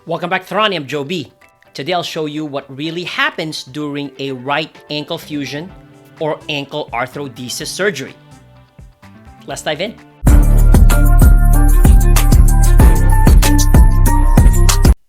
Welcome back, Thrani. I'm Joe B. Today I'll show you what really happens during a right ankle fusion or ankle arthrodesis surgery. Let's dive in.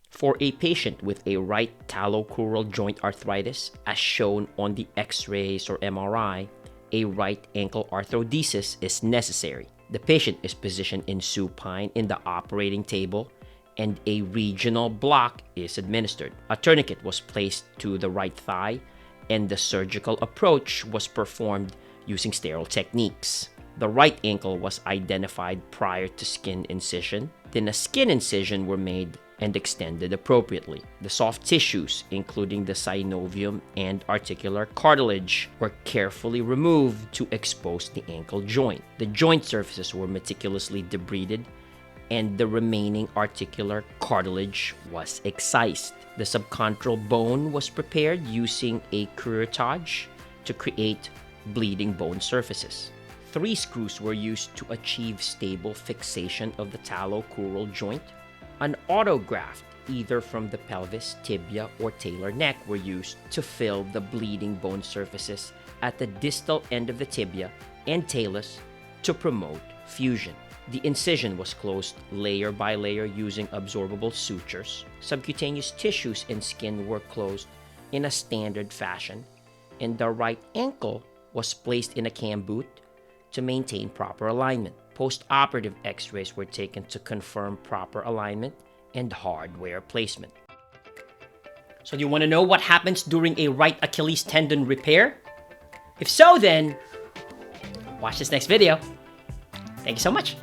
For a patient with a right talocrural joint arthritis, as shown on the X-rays or MRI, a right ankle arthrodesis is necessary. The patient is positioned in supine in the operating table, and a regional block is administered. A tourniquet was placed to the right thigh, and the surgical approach was performed using sterile techniques. The right ankle was identified prior to skin incision. Then a skin incision were made and extended appropriately. The soft tissues, including the synovium and articular cartilage, were carefully removed to expose the ankle joint. The joint surfaces were meticulously debrided, and the remaining articular cartilage was excised. The subchondral bone was prepared using a curettage to create bleeding bone surfaces. 3 screws were used to achieve stable fixation of the talocrural joint. An autograft, either from the pelvis, tibia, or talar neck, were used to fill the bleeding bone surfaces at the distal end of the tibia and talus to promote fusion. The incision was closed layer by layer using absorbable sutures. Subcutaneous tissues and skin were closed in a standard fashion, and the right ankle was placed in a cam boot to maintain proper alignment. Post-operative x-rays were taken to confirm proper alignment and hardware placement. So do you want to know what happens during a right Achilles tendon repair? If so, then watch this next video. Thank you so much.